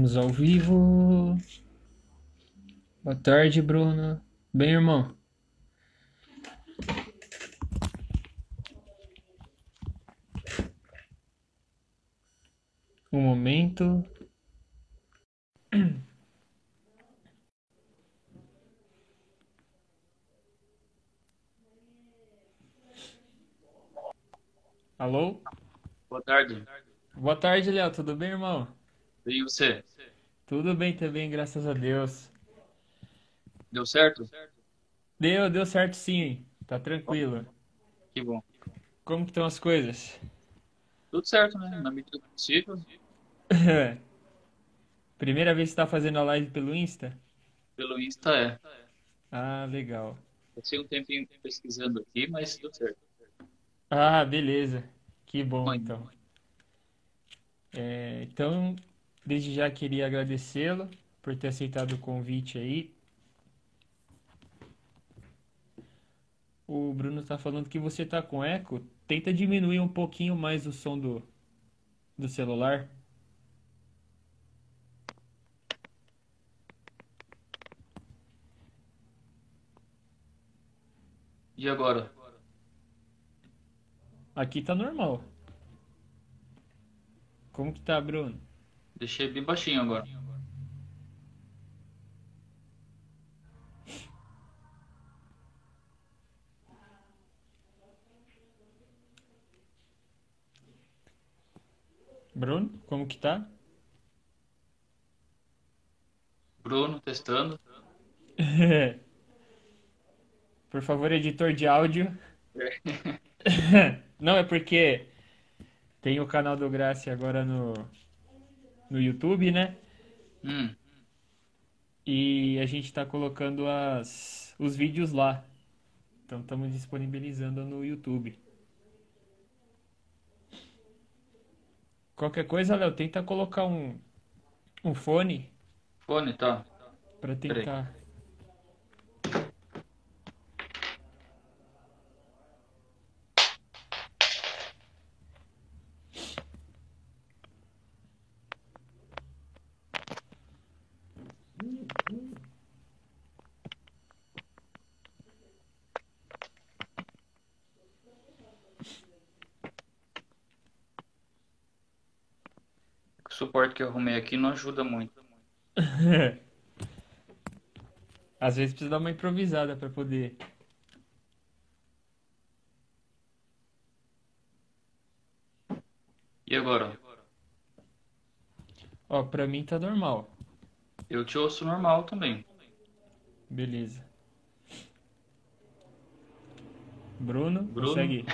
Estamos ao vivo. Boa tarde, Bruno. Bem, irmão? Um momento. Alô? Boa tarde. Boa tarde, Léo. Tudo bem, irmão? E você? Tudo bem também, graças a Deus. Deu certo? Deu certo sim. Tá Bom, tranquilo. que bom. Como que estão as coisas? Tudo certo, né? Na medida do possível. Primeira vez que você tá fazendo a live pelo Insta? Pelo Insta é. Ah, legal. Passei um tempinho pesquisando aqui, mas deu certo. Ah, beleza. Que bom, Mãe, então. Então, desde já queria agradecê-lo por ter aceitado o convite aí. O Bruno tá falando que você tá com eco. Tenta diminuir um pouquinho mais o som do celular. e agora? Aqui tá normal. Como que tá, Bruno? Deixei bem baixinho agora. Bruno, como que tá? Bruno, testando. Por favor, editor de áudio. É. Não, é porque tem o canal do Gracie agora no YouTube, né? Hum, E a gente tá colocando os vídeos lá. Então estamos disponibilizando no YouTube. Qualquer coisa, Léo, tenta colocar um fone fone, tá. para Peraí. tentar. O suporte que eu arrumei aqui não ajuda muito. Às vezes precisa dar uma improvisada para poder. E agora? Ó, pra mim tá normal. Eu te ouço normal também. Beleza. Bruno, Bruno? consegue?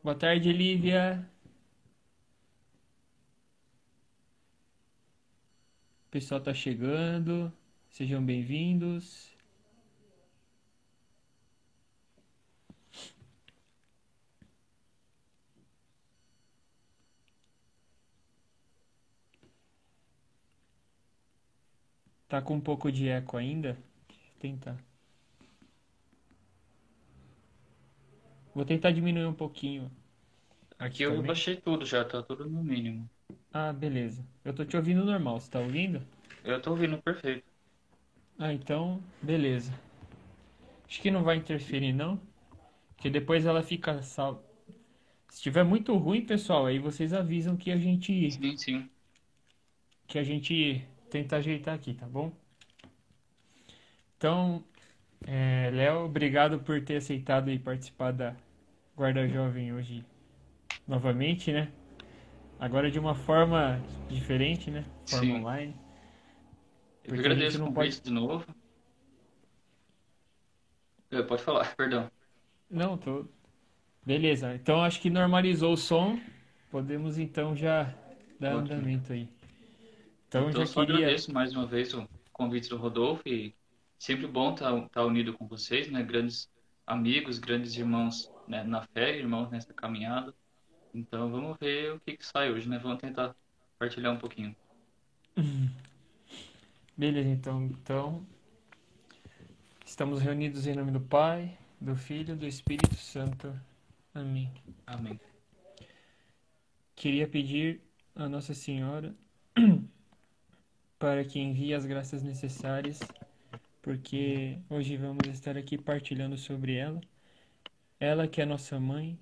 Boa tarde, Lívia. O pessoal tá chegando. Sejam bem-vindos. Tá com um pouco de eco ainda? Deixa eu tentar. Vou tentar diminuir um pouquinho aqui Aqui eu também. baixei tudo já, tá tudo no mínimo. Ah, beleza. Eu tô te ouvindo normal, você tá ouvindo? Eu tô ouvindo perfeito. Ah, então, beleza. Acho que não vai interferir não, porque depois ela fica sal. Se estiver muito ruim, pessoal, aí vocês avisam Sim, sim. que a gente tenta ajeitar aqui, tá bom? Então, Léo, obrigado por ter aceitado e participar da Guarda Jovem hoje novamente, né? Agora de uma forma diferente, né? Forma Sim. online, Eu que porque a gente agradeço o não pode. convite de novo. Pode falar, perdão. Não, tô. Beleza. Então acho que normalizou o som. Podemos então já dar Ótimo. andamento aí. Então Então, já eu só queria. agradeço mais uma vez o convite do Rodolfo e sempre bom estar unido com vocês, né? Grandes amigos, grandes irmãos, né? Na fé, irmãos nessa caminhada. Então, vamos ver o que que sai hoje, né? Vamos tentar partilhar um pouquinho. Beleza, então estamos reunidos em nome do Pai, do Filho, e do Espírito Santo. Amém. Amém. Queria pedir a Nossa Senhora para que envie as graças necessárias, porque hoje vamos estar aqui partilhando sobre ela. Ela que é nossa mãe,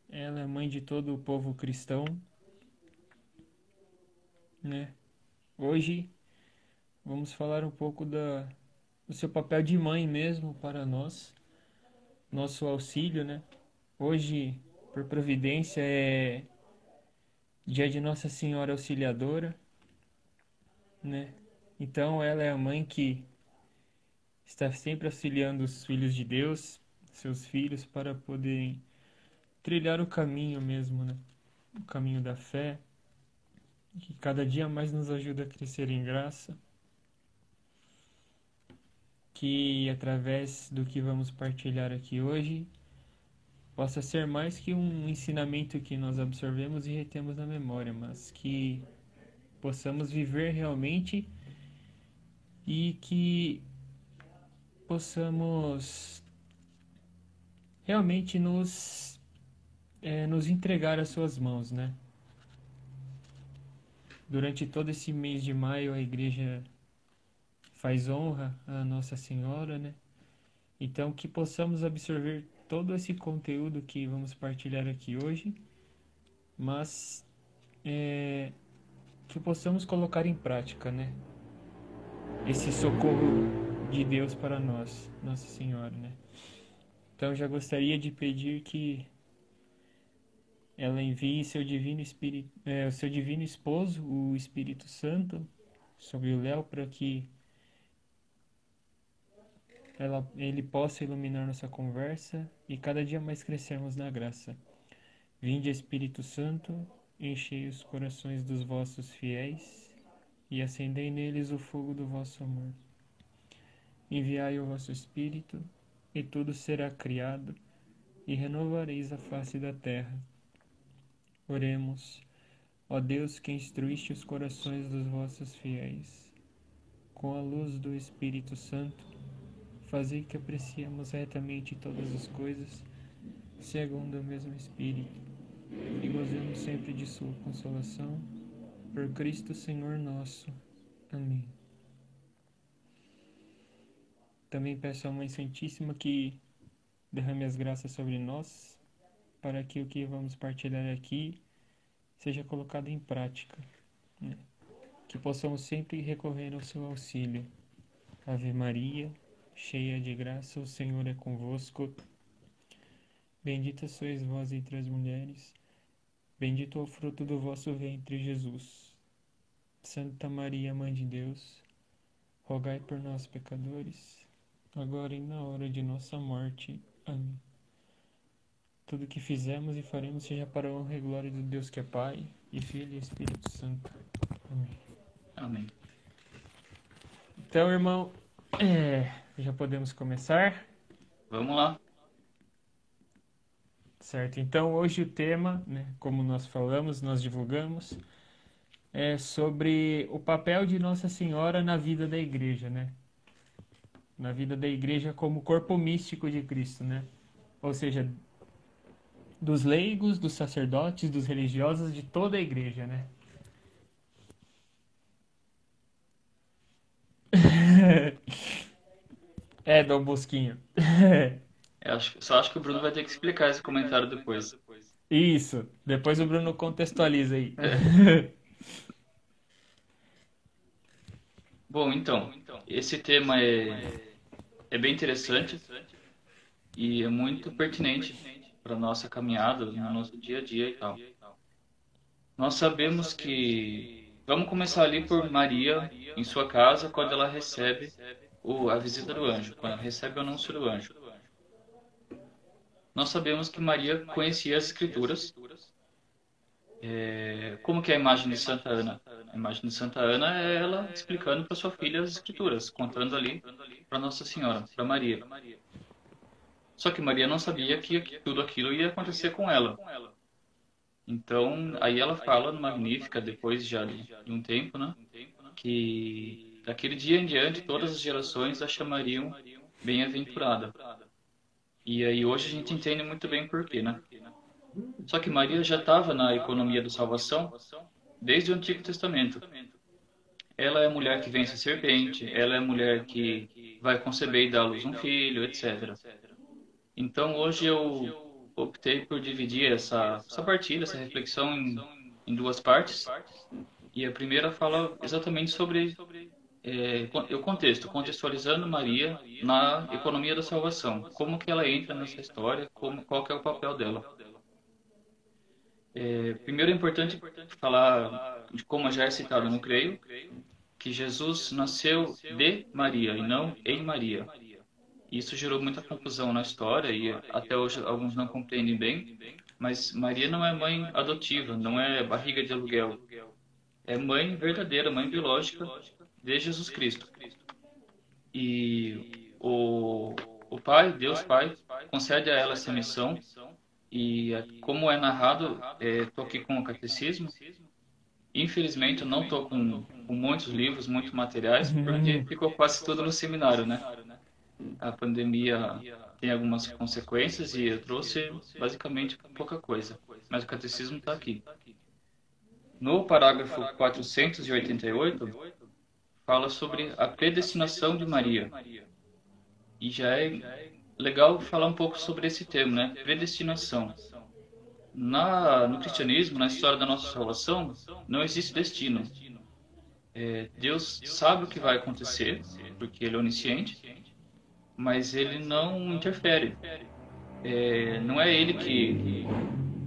ela é mãe de todo o povo cristão, né? Hoje vamos falar um pouco do seu papel de mãe mesmo para nós, nosso auxílio, né? Hoje, por providência, é dia de Nossa Senhora Auxiliadora, né? Então ela é a mãe que está sempre auxiliando os filhos de Deus, seus filhos, para poderem trilhar o caminho mesmo, né? O caminho da fé, que cada dia mais nos ajuda a crescer em graça, que através do que vamos partilhar aqui hoje, possa ser mais que um ensinamento que nós absorvemos e retemos na memória, mas que possamos viver realmente e que possamos realmente nos entregar às suas mãos, né? Durante todo esse mês de maio, a igreja faz honra à Nossa Senhora, né? Então, que possamos absorver todo esse conteúdo que vamos partilhar aqui hoje, mas que possamos colocar em prática, né? Esse socorro de Deus para nós, Nossa Senhora, né? Então, já gostaria de pedir que ela envie seu divino espírito, o seu divino esposo, o Espírito Santo, sobre o Léo, para que ele possa iluminar nossa conversa e cada dia mais crescermos na graça. Vinde, Espírito Santo, enchei os corações dos vossos fiéis e acendei neles o fogo do vosso amor. Enviai o vosso Espírito, e tudo será criado, e renovareis a face da terra. Oremos. Ó Deus, que instruíste os corações dos vossos fiéis, com a luz do Espírito Santo, fazei que apreciemos retamente todas as coisas, segundo o mesmo Espírito, e gozemos sempre de sua consolação, por Cristo Senhor nosso. Amém. Também peço à Mãe Santíssima que derrame as graças sobre nós, para que o que vamos partilhar aqui seja colocado em prática, né? Que possamos sempre recorrer ao seu auxílio. Ave Maria, cheia de graça, o Senhor é convosco. Bendita sois vós entre as mulheres, bendito é o fruto do vosso ventre, Jesus. Santa Maria, Mãe de Deus, rogai por nós, pecadores, agora e na hora de nossa morte. Amém. Tudo que fizemos e faremos seja para a honra e glória do Deus que é Pai, e Filho e Espírito Santo. Amém. Amém. Então, irmão, já podemos começar? Vamos lá. Certo. Então, hoje o tema, né, como nós falamos, nós divulgamos, é sobre o papel de Nossa Senhora na vida da igreja, né? Na vida da igreja como corpo místico de Cristo, né? Ou seja, dos leigos, dos sacerdotes, dos religiosos, de toda a igreja, né? Dom Bosquinho. Só acho que o Bruno vai ter que explicar esse comentário depois. Isso. Depois o Bruno contextualiza aí. Bom, então, esse tema é bem interessante e é muito pertinente para a nossa caminhada, no nosso dia a dia e tal. Nós sabemos que... Vamos começar ali por Maria, em sua casa, quando ela recebe a visita do anjo, quando ela recebe o anúncio do anjo. Nós sabemos que Maria conhecia as Escrituras. Como que é a imagem de Santa Ana? A imagem de Santa Ana é ela explicando para sua filha as Escrituras, contando ali para Nossa Senhora, para Maria. Só que Maria não sabia que tudo aquilo ia acontecer com ela. Então, aí ela fala no Magnífica, depois já de um tempo, né? Que daquele dia em diante todas as gerações a chamariam bem-aventurada. E aí hoje a gente entende muito bem por quê, né? Só que Maria já estava na economia da salvação desde o Antigo Testamento. Ela é a mulher que vence a serpente, ela é a mulher que vai conceber e dar à luz um filho, etc. Então, hoje eu optei por dividir essa partida, essa reflexão em duas partes. E a primeira fala exatamente sobre o contexto, contextualizando Maria na economia da salvação. Como que ela entra nessa história, qual que é o papel dela. Primeiro é importante falar de como já é citado no Creio, que Jesus nasceu de Maria e não em Maria. Isso gerou muita confusão na história e até hoje alguns não compreendem bem, mas Maria não é mãe adotiva, não é barriga de aluguel. É mãe verdadeira, mãe biológica de Jesus Cristo. E o Pai, Deus Pai, concede a ela essa missão. E como é narrado, estou aqui com o catecismo. Infelizmente, eu não estou com muitos livros, muitos materiais, porque ficou quase tudo no seminário, né? A pandemia tem algumas consequências e eu trouxe basicamente pouca coisa. Mas o catecismo está aqui. No parágrafo 488, fala sobre a predestinação de Maria. E já é legal falar um pouco sobre esse termo, né? Predestinação. No cristianismo, na história da nossa salvação, não existe destino. Deus sabe o que vai acontecer, porque Ele é onisciente, mas Ele não interfere. Não é Ele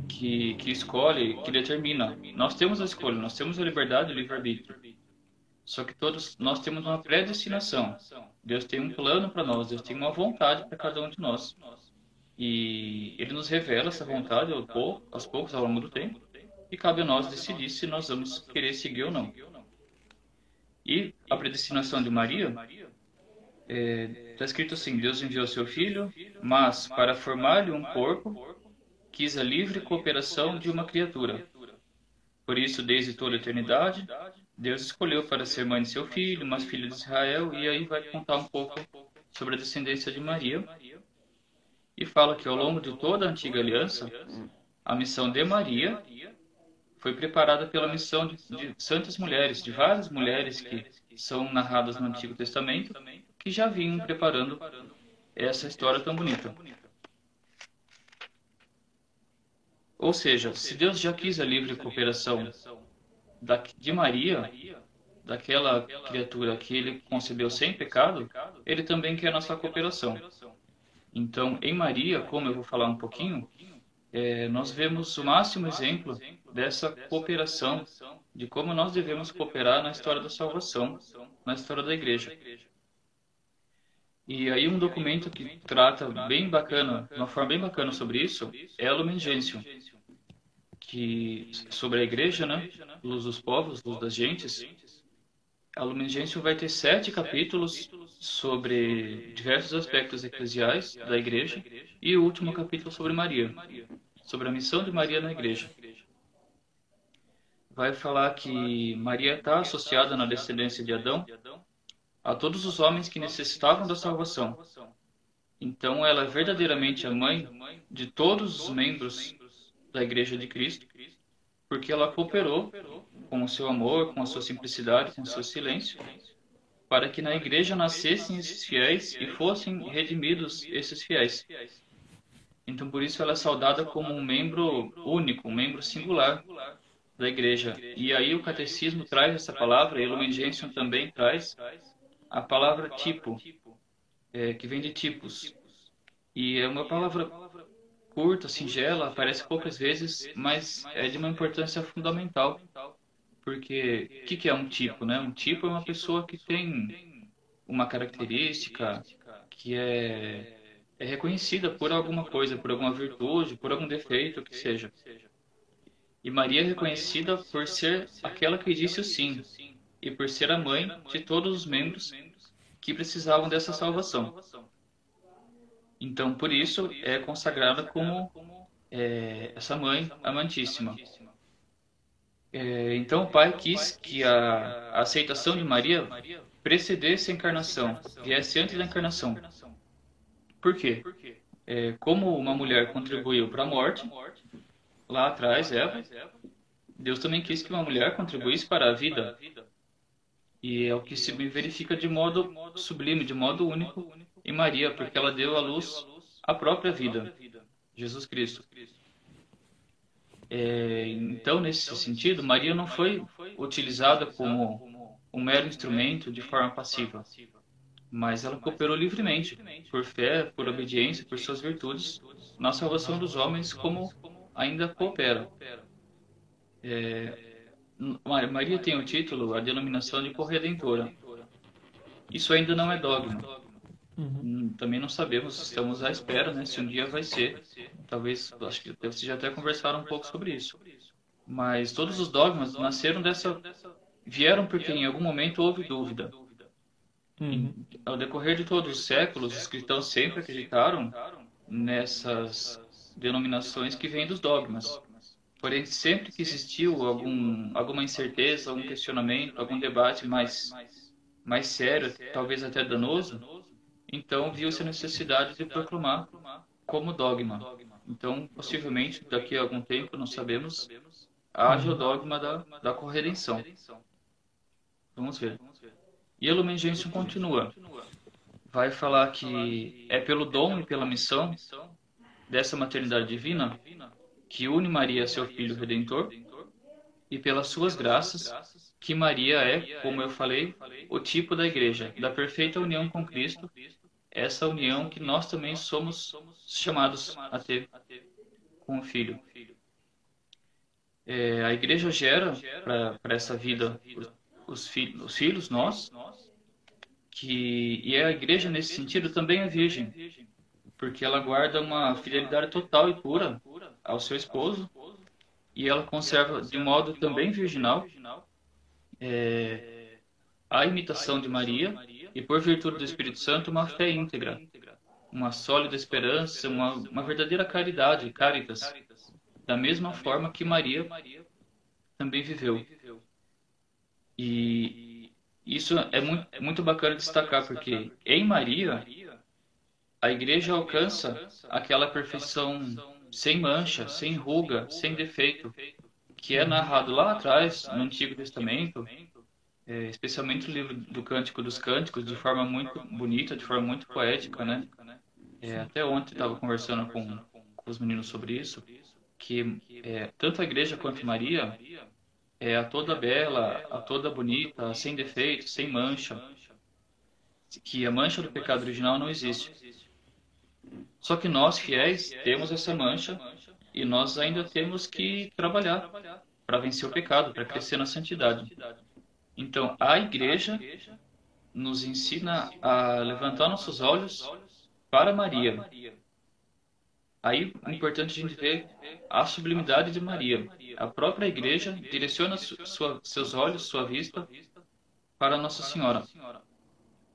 que escolhe, que determina. Nós temos a escolha, nós temos a liberdade e o livre-arbítrio. Só que todos nós temos uma predestinação. Deus tem um plano para nós, Deus tem uma vontade para cada um de nós. E Ele nos revela essa vontade aos poucos, ao longo do tempo, e cabe a nós decidir se nós vamos querer seguir ou não. E a predestinação de Maria, está escrito assim: Deus enviou seu Filho, mas para formar-lhe um corpo, quis a livre cooperação de uma criatura. Por isso, desde toda a eternidade, Deus escolheu para ser mãe de seu filho, mas filho de Israel, e aí vai contar um pouco sobre a descendência de Maria. E fala que ao longo de toda a antiga aliança, a missão de Maria foi preparada pela missão de santas mulheres, de várias mulheres que são narradas no Antigo Testamento, que já vinham preparando essa história tão bonita. Ou seja, se Deus já quis a livre cooperação de Maria, daquela criatura que Ele concebeu sem pecado, Ele também quer a nossa cooperação. Então, em Maria, como eu vou falar um pouquinho, nós vemos o máximo exemplo dessa cooperação, de como nós devemos cooperar na história da salvação, na história da igreja. E aí um documento que trata bem bacana, de uma forma bem bacana sobre isso, é a Lumen Gentium, que sobre a igreja, né, Luz dos povos, Luz das gentes. A Lumen Gentium vai ter 7 capítulos sobre diversos aspectos eclesiais da igreja e o último capítulo sobre Maria, sobre a missão de Maria na igreja. Vai falar que Maria está associada na descendência de Adão a todos os homens que necessitavam da salvação. Então ela é verdadeiramente a mãe de todos os membros da igreja de Cristo, porque ela cooperou com o seu amor, com a sua simplicidade, com o seu silêncio, para que na igreja nascessem esses fiéis e fossem redimidos esses fiéis. Então, por isso ela é saudada como um membro único, um membro singular da igreja. E aí o catecismo traz essa palavra, e o Lumen Gentium também traz a palavra tipo, que vem de tipos. E é uma palavra curta, singela, aparece poucas vezes, mas é de uma importância fundamental. Porque o que é um tipo, né? Um tipo é uma pessoa que tem uma característica que é reconhecida por alguma coisa, por alguma virtude, por algum defeito, que seja. E Maria é reconhecida por ser aquela que disse o sim, e por ser a mãe de todos os membros que precisavam dessa salvação. Então, por isso, é consagrada como essa mãe amantíssima. Então, o Pai quis que a aceitação de Maria precedesse a encarnação, viesse antes da encarnação. Por quê? Como uma mulher contribuiu para a morte, lá atrás, Eva, Deus também quis que uma mulher contribuísse para a vida. E é o que se verifica de modo sublime, de modo único em Maria, porque ela deu à luz a própria vida, Jesus Cristo. Então, nesse sentido, Maria não foi utilizada como um mero instrumento de forma passiva, mas ela cooperou livremente, por fé, por obediência, por suas virtudes, na salvação dos homens, como ainda coopera. Maria tem o título, a denominação de corredentora. Isso ainda não é dogma. Também não sabemos, estamos à espera, né, se um dia vai ser. Talvez, acho que vocês já até conversaram um pouco sobre isso. Mas todos os dogmas nasceram vieram porque em algum momento houve dúvida. Ao decorrer de todos os séculos, os cristãos sempre acreditaram nessas denominações que vêm dos dogmas. Porém, sempre que existiu alguma incerteza, algum questionamento, algum debate mais sério, talvez até danoso, então viu-se a necessidade de proclamar como dogma. Então, possivelmente, daqui a algum tempo, não sabemos, haja o dogma da corredenção. Vamos ver. E a Lumen Gentium continua. Vai falar que é pelo dom e pela missão dessa maternidade divina que une Maria a seu Filho Redentor e pelas suas graças que Maria é, como eu falei, o tipo da Igreja, da perfeita união com Cristo, essa união que nós também somos chamados a ter com o Filho. A Igreja gera para essa vida os filhos, nós, e a Igreja, nesse sentido, também é virgem, porque ela guarda uma fidelidade total e pura ao seu esposo, e ela conserva de modo também virginal a imitação de Maria, e por virtude do Espírito Santo, uma fé íntegra, uma sólida esperança, uma verdadeira caridade, caritas, da mesma forma que Maria também viveu. E isso é muito bacana destacar, porque em Maria, a Igreja alcança aquela perfeição sem mancha, sem ruga, sem defeito, que é narrado lá atrás, no Antigo Testamento, especialmente no livro do Cântico dos Cânticos, de forma muito bonita, de forma muito poética, né? Até ontem estava conversando com os meninos sobre isso, que tanto a Igreja quanto Maria é a toda bela, a toda bonita, sem defeito, sem mancha, que a mancha do pecado original não existe. Só que nós, fiéis, temos essa mancha e nós ainda temos que trabalhar para vencer o pecado, para crescer na santidade. Então, a Igreja nos ensina a levantar nossos olhos para Maria. Aí é importante a gente ver a sublimidade de Maria. A própria Igreja direciona seus olhos, sua vista para Nossa Senhora.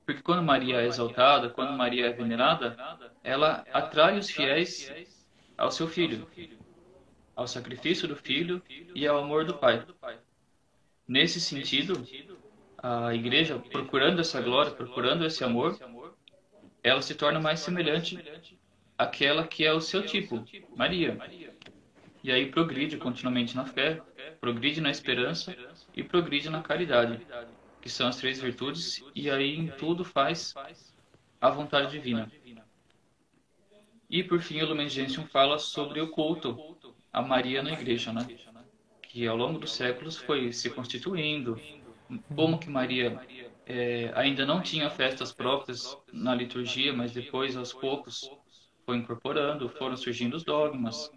Porque quando Maria é exaltada, quando Maria é venerada, ela atrai os fiéis ao seu Filho, ao sacrifício do Filho e ao amor do Pai. Nesse sentido, a Igreja, procurando essa glória, procurando esse amor, ela se torna mais semelhante àquela que é o seu tipo, Maria. E aí progride continuamente na fé, progride na esperança e progride na caridade, que são as três virtudes, e aí em tudo faz a vontade divina. E por fim, o Lumen Gentium fala sobre o culto a Maria na Igreja, né? Que ao longo dos séculos foi se constituindo, como que Maria ainda não tinha festas próprias na liturgia, mas depois, aos poucos, foi incorporando, foram surgindo os dogmas,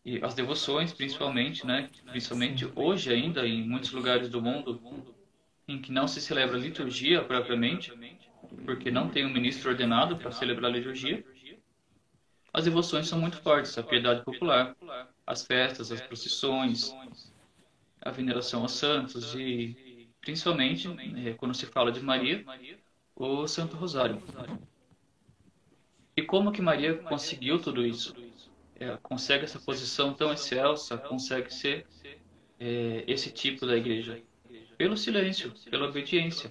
e as devoções, principalmente, né? Principalmente hoje ainda, em muitos lugares do mundo, em que não se celebra liturgia propriamente, porque não tem um ministro ordenado para celebrar a liturgia, as devoções são muito fortes, a piedade popular, as festas, as procissões, a veneração aos santos e, principalmente, quando se fala de Maria, o Santo Rosário. E como que Maria conseguiu tudo isso? Consegue essa posição tão excelsa, consegue ser esse tipo da Igreja? Pelo silêncio, pela obediência.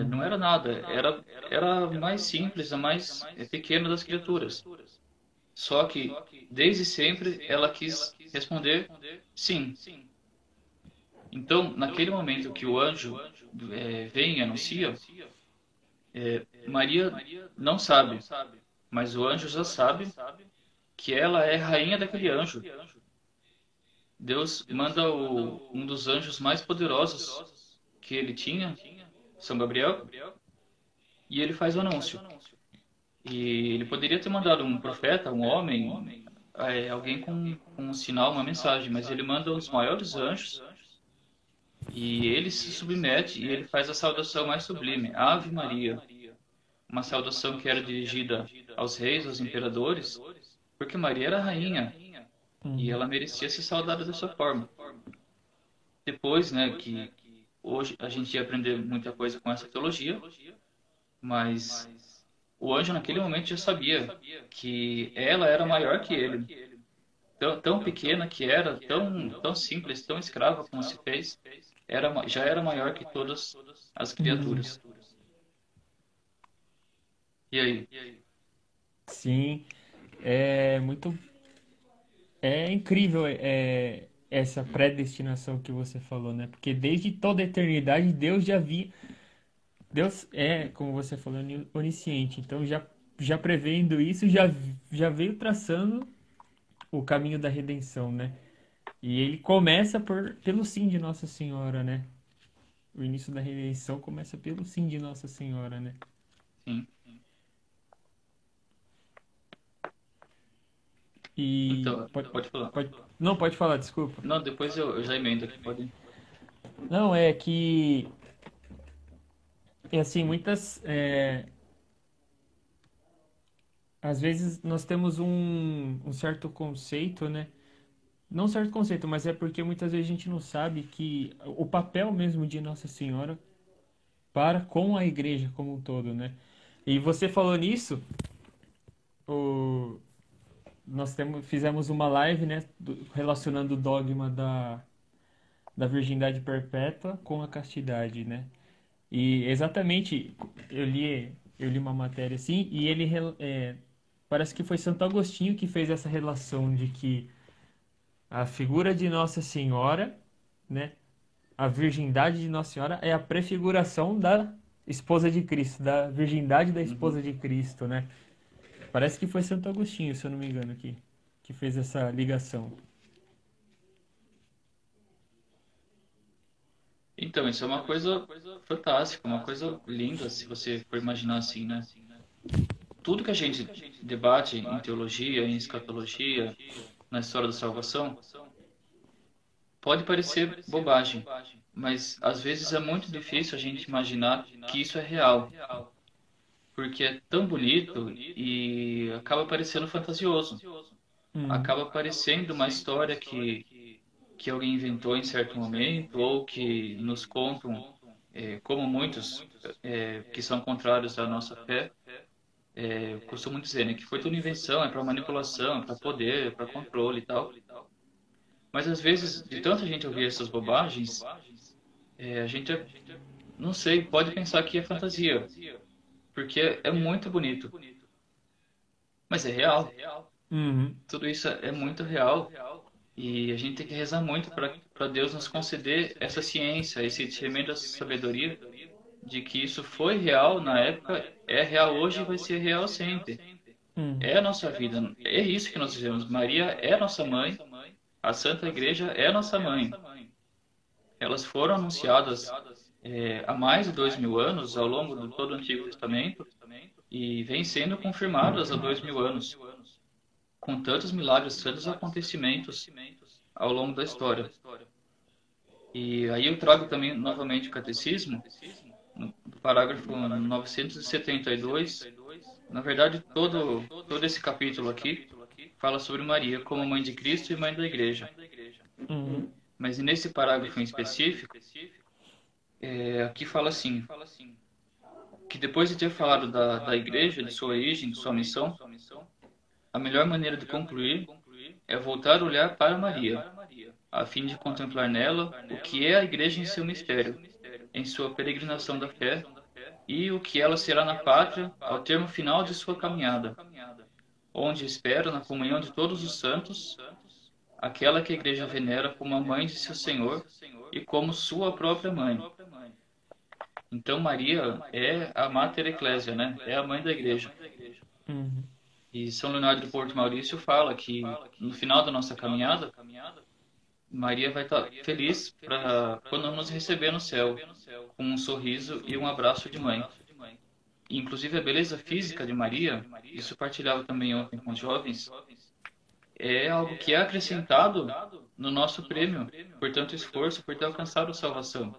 Não era nada, era a mais simples, a mais pequena das criaturas. Só que, desde sempre, ela quis responder sim. Então, naquele momento que o anjo vem e anuncia, Maria não sabe, mas o anjo já sabe que ela é rainha daquele anjo. Deus manda um dos anjos mais poderosos que ele tinha, São Gabriel, e ele faz o anúncio. E ele poderia ter mandado um profeta, um homem, alguém com um sinal, uma mensagem, mas ele manda os maiores anjos e ele se submete e ele faz a saudação mais sublime, Ave Maria, uma saudação que era dirigida aos reis, aos imperadores, porque Maria era rainha e Uhum. ela merecia ser saudada dessa forma. Depois, né, que hoje a gente ia aprender muita coisa com essa teologia, mas o anjo naquele momento já sabia que ela era maior que ele. Tão pequena que era, tão simples, tão escrava como se fez, já era maior que todas as Uhum. criaturas. E aí? Sim, é muito. É incrível essa predestinação que você falou, né? Porque desde toda a eternidade Deus já via. Deus é, como você falou, onisciente. Então, já prevendo isso, já veio traçando o caminho da redenção, né? E ele começa pelo sim de Nossa Senhora, né? O início da redenção começa pelo sim de Nossa Senhora, né? Sim. E Então, pode falar. não, pode falar, desculpa. Não, depois eu já emendo aqui, pode. Não, é que é assim, às vezes nós temos um certo conceito, né? Não um certo conceito, mas é porque muitas vezes a gente não sabe que o papel mesmo de Nossa Senhora para com a igreja como um todo, né? E você falou nisso, o, fizemos uma live, né, relacionando o dogma da virgindade perpétua com a castidade, né? E exatamente, eu li uma matéria assim, e parece que foi Santo Agostinho que fez essa relação de que a figura de Nossa Senhora, né, a virgindade de Nossa Senhora é a prefiguração da esposa de Cristo, da virgindade da Uhum. esposa de Cristo, né? Parece que foi Santo Agostinho, se eu não me engano, que fez essa ligação. Então, isso é uma coisa fantástica, uma coisa linda, se você for imaginar assim, né? Tudo que a gente debate em teologia, em escatologia, na história da salvação, pode parecer bobagem, mas às vezes é muito difícil a gente imaginar que isso é real, porque é tão bonito e acaba parecendo fantasioso. Hum, Acaba parecendo uma história que alguém inventou em certo momento, ou que nos contam, como muitos que são contrários à nossa fé, costumam dizer, né, que foi tudo invenção, é para manipulação, é para poder, é para controle e tal. Mas às vezes, de tanta gente ouvir essas bobagens, a gente, não sei, pode pensar que é fantasia, porque é muito bonito, mas é real. uhum, Tudo isso é muito real. E a gente tem que rezar muito para Deus nos conceder essa ciência, esse tremenda sabedoria de que isso foi real na época, é real hoje e vai ser real sempre. uhum, É a nossa vida, é isso que nós vivemos. Maria é nossa mãe, a Santa Igreja é nossa mãe. Elas foram anunciadas há mais de 2000 anos, ao longo de todo o Antigo Testamento, e vêm sendo confirmadas há 2000 anos, com tantos milagres, tantos acontecimentos ao longo da história. E aí eu trago também novamente o catecismo, no parágrafo 972. Na verdade, todo esse capítulo aqui fala sobre Maria como mãe de Cristo e mãe da Igreja. uhum, Mas nesse parágrafo em específico, aqui fala assim, que depois de ter falado da Igreja, de sua origem, de sua missão, a melhor maneira de concluir é voltar a olhar para Maria, a fim de contemplar nela o que é a Igreja em seu mistério, em sua peregrinação da fé, e o que ela será na pátria ao termo final de sua caminhada. onde espera na comunhão de todos os santos, aquela que a Igreja venera como a mãe de seu Senhor e como sua própria mãe. Então Maria é a Mater Ecclesia, né? É a mãe da Igreja. Uhum. E São Leonardo de Porto Maurício fala que no final da nossa caminhada, Maria vai estar feliz para quando nos receber no céu, com um sorriso e um abraço de mãe. E, inclusive a beleza física de Maria, isso partilhava também ontem com os jovens, é algo que é acrescentado no nosso prêmio, por tanto esforço, por ter alcançado a salvação.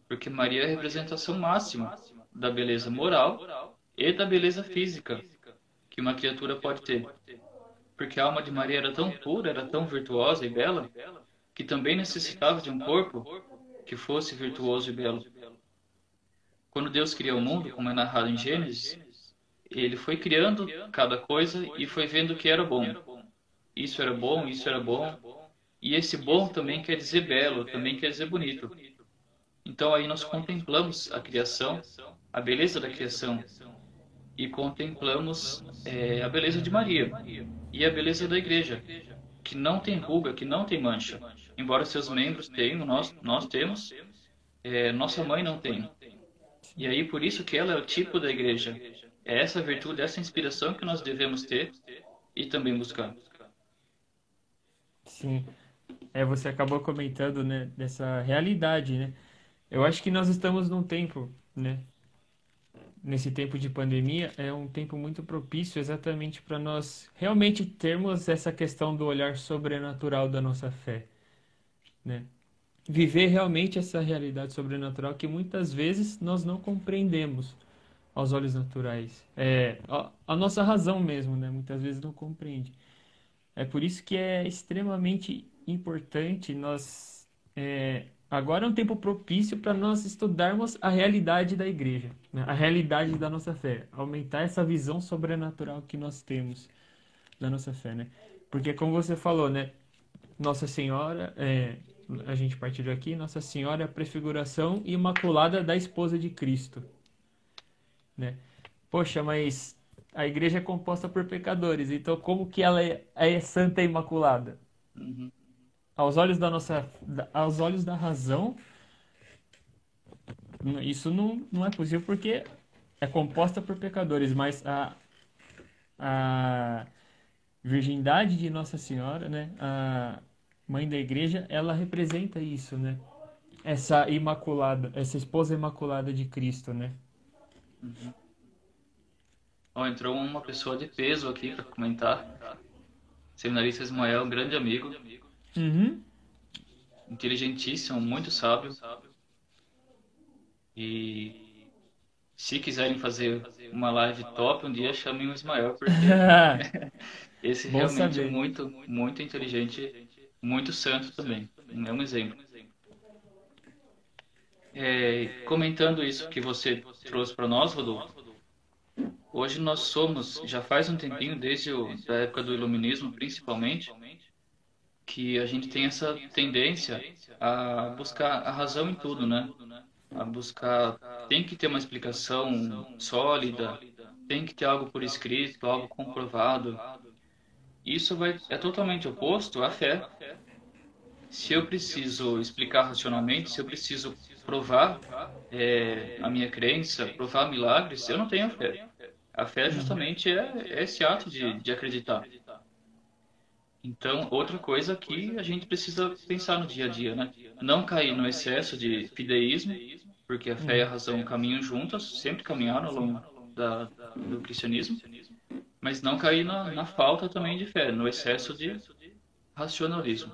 Porque Maria é a representação máxima da beleza moral e da beleza física que uma criatura pode ter. Porque a alma de Maria era tão pura, era tão virtuosa e bela, que também necessitava de um corpo que fosse virtuoso e belo. Quando Deus cria o mundo, como é narrado em Gênesis, ele foi criando cada coisa e foi vendo que era bom. Isso era bom, isso era bom. E esse bom também quer dizer belo, também quer dizer bonito. Então aí nós contemplamos a criação, a beleza da criação, e contemplamos a beleza de Maria e a beleza da Igreja, que não tem ruga, que não tem mancha. Embora seus membros tenham, nós temos, nossa mãe não tem. E aí por isso que ela é o tipo da Igreja. É essa virtude, essa inspiração que nós devemos ter e também buscar. Sim. Você acabou comentando, né, dessa realidade, né? Eu acho que nós estamos num tempo, né? Nesse tempo de pandemia, é um tempo muito propício exatamente para nós realmente termos essa questão do olhar sobrenatural da nossa fé, né? Viver realmente essa realidade sobrenatural que muitas vezes nós não compreendemos aos olhos naturais. A nossa razão mesmo, né? Muitas vezes não compreende. É por isso que é extremamente importante nós. Agora é um tempo propício para nós estudarmos a realidade da igreja, né? A realidade da nossa fé, aumentar essa visão sobrenatural que nós temos da nossa fé, né? Porque como você falou, né? Nossa Senhora, a gente partilhou aqui, Nossa Senhora é a prefiguração imaculada da esposa de Cristo, né? Poxa, mas a igreja é composta por pecadores, então como que ela é santa e imaculada? Uhum. Aos olhos da razão, isso não é possível porque é composta por pecadores, mas a virgindade de Nossa Senhora, né, a mãe da igreja, ela representa isso, né? Essa imaculada, essa esposa imaculada de Cristo, né? Uhum. Ó, entrou uma pessoa de peso aqui para comentar. Seminarista Ismael, um grande amigo, Uhum. inteligentíssimo, muito sábio. E se quiserem fazer uma live top, um dia chamem o Ismael, porque esse Bom realmente é saber. muito, muito inteligente, muito santo também. É um exemplo. Comentando isso que você trouxe para nós, Rodolfo, hoje nós somos, já faz um tempinho, desde da época do Iluminismo principalmente, que a gente tem essa tendência a buscar a razão em tudo, né? A buscar, tem que ter uma explicação sólida, tem que ter algo por escrito, algo comprovado. Isso é totalmente oposto à fé. Se eu preciso explicar racionalmente, se eu preciso provar a minha crença, provar milagres, eu não tenho fé. A fé justamente é esse ato de acreditar. Então, outra coisa que a gente precisa pensar no dia a dia, né? Não cair no excesso de fideísmo, porque a fé e a razão caminham juntas, sempre caminharam ao longo do cristianismo, mas não cair na falta também de fé, no excesso de racionalismo.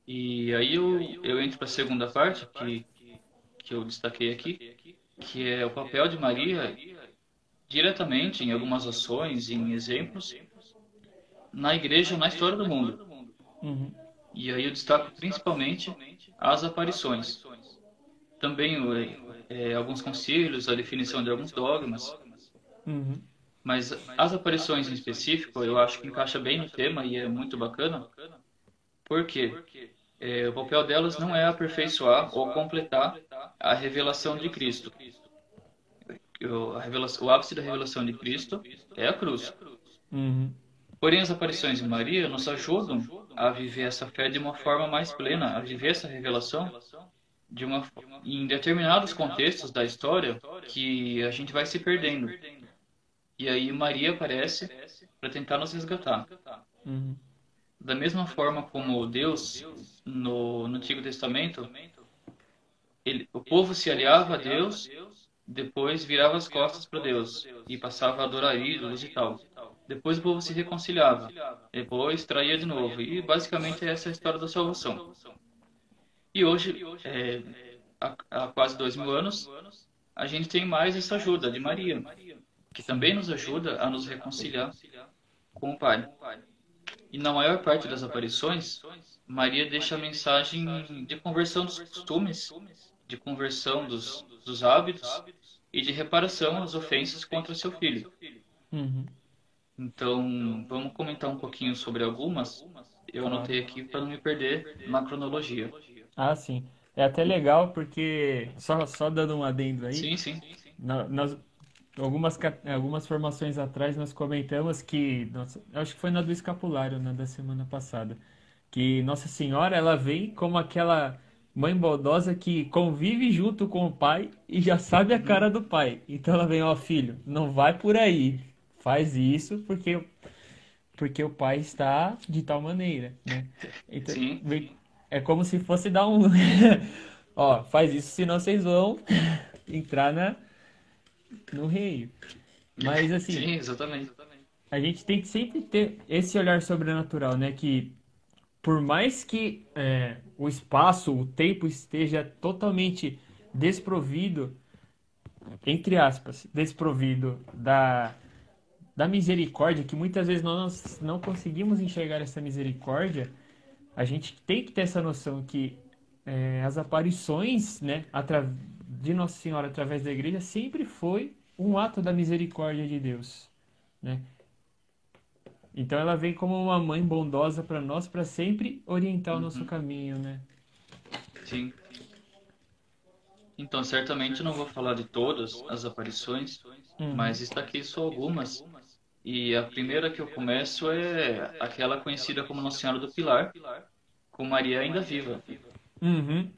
E aí eu entro para a segunda parte, que eu destaquei aqui, que é o papel de Maria diretamente em algumas ações, em exemplos, na igreja, na história do mundo. Uhum. E aí eu destaco principalmente as aparições. Também alguns concílios, a definição de alguns dogmas. Uhum. Mas as aparições em específico, eu acho que encaixa bem no tema e é muito bacana. Por quê? O papel delas não é aperfeiçoar ou completar a revelação de Cristo. O ápice da revelação de Cristo é a cruz. Uhum. Porém, as aparições de Maria nos ajudam a viver essa fé de uma forma mais plena, a viver essa revelação em determinados contextos da história que a gente vai se perdendo. E aí Maria aparece para tentar nos resgatar. Uhum. Da mesma forma como Deus, no Antigo Testamento, o povo se aliava a Deus, depois virava as costas para Deus e passava a adorar ídolos e tal. Depois o povo se reconciliava, depois traía de novo. E basicamente essa é a história da salvação. E hoje, há quase 2000 anos, a gente tem mais essa ajuda de Maria, que também nos ajuda a nos reconciliar com o Pai. E na maior parte das aparições, Maria deixa a mensagem de conversão dos costumes, de conversão dos hábitos e de reparação às ofensas contra seu filho. Uhum. Então, vamos comentar um pouquinho sobre algumas. Eu anotei aqui para não me perder na cronologia. Ah, sim. É até legal porque, só dando um adendo aí, Sim, sim. nas algumas formações atrás nós comentamos que, nossa, acho que foi na do escapulário, da semana passada, que Nossa Senhora ela vem como aquela mãe bondosa que convive junto com o pai e já sabe a cara Uhum. do pai. Então ela vem, ó, filho, não vai por aí, faz isso porque o pai está de tal maneira, né? Então, Sim, é como se fosse dar um. Ó, faz isso, senão vocês vão entrar no reino. Mas, assim, sim, exatamente. a gente tem que sempre ter esse olhar sobrenatural, né? Que por mais que o espaço, o tempo esteja totalmente desprovido, entre aspas, desprovido da misericórdia, que muitas vezes nós não conseguimos enxergar essa misericórdia. A gente tem que ter essa noção que as aparições, né, de Nossa Senhora através da igreja sempre foi um ato da misericórdia de Deus, né? Então ela vem como uma mãe bondosa para nós, para sempre orientar o nosso Uhum. caminho, né? Sim. Então, certamente não vou falar de todas as aparições, Uhum. mas está aqui só algumas. E a primeira que eu começo é aquela conhecida como Nossa Senhora do Pilar, com Maria ainda viva. Uhum.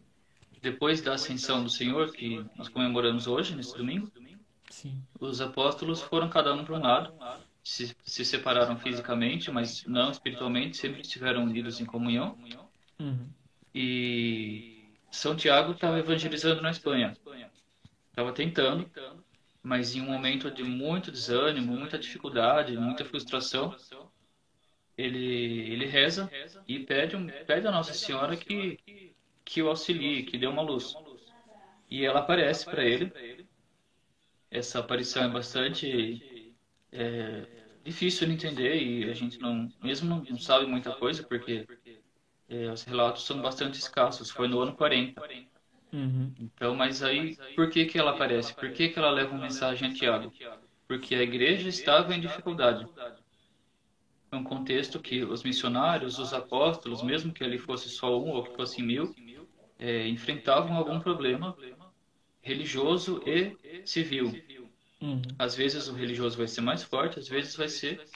Depois da ascensão do Senhor, que nós comemoramos hoje, nesse domingo, Sim. os apóstolos foram cada um para um lado, se separaram fisicamente, mas não espiritualmente, sempre estiveram unidos em comunhão. Uhum. E São Tiago estava evangelizando na Espanha, estava tentando, mas em um momento de muito desânimo, muita dificuldade, muita frustração, ele reza e pede a Nossa Senhora que o auxilie, que dê uma luz. E ela aparece para ele. Essa aparição é bastante difícil de entender e a gente mesmo não sabe muita coisa, porque os relatos são bastante escassos. Foi no ano 40. Uhum. Então, mas aí, por que que ela aparece? Por que que ela leva uma mensagem a Tiago? Porque a igreja estava em dificuldade. É um contexto que os missionários, os apóstolos, mesmo que ali fosse só um ou que fosse 1000, enfrentavam algum problema religioso e civil. Uhum. Às vezes o religioso vai ser mais forte, às vezes vai ser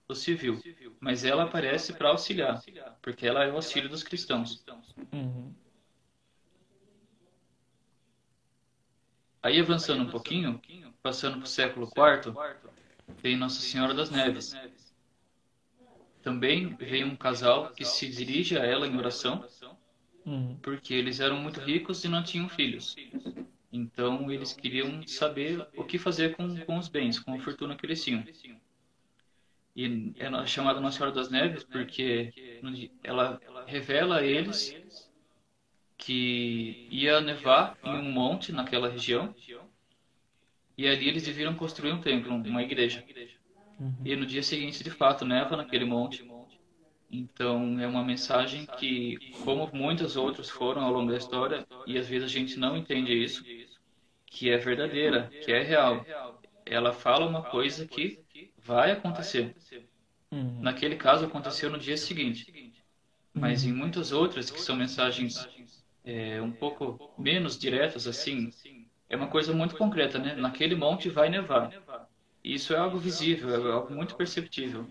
o civil. Mas ela aparece para auxiliar, porque ela é o auxílio dos cristãos. Uhum. Aí avançando um pouquinho, passando para o século IV, tem Nossa Senhora das Neves. Também vem um casal que se dirige a ela em oração, Uhum. porque eles eram muito ricos e não tinham filhos. Então eles queriam saber o que fazer com os bens, com a fortuna que eles tinham. E é chamada Nossa Senhora das Neves porque ela revela a eles que ia nevar em um monte naquela região e ali eles deveriam construir um templo, uma igreja. Uhum. E no dia seguinte, de fato, neva naquele monte. Então é uma mensagem que, como muitas outras foram ao longo da história, e às vezes a gente não entende isso, que é verdadeira, que é real. Ela fala uma coisa que vai acontecer. Uhum. Naquele caso aconteceu no dia seguinte, mas em Uhum. muitas outras que são mensagens um pouco menos diretas assim, é uma coisa muito concreta, né? Naquele monte vai nevar. Isso é algo visível, é algo muito perceptível.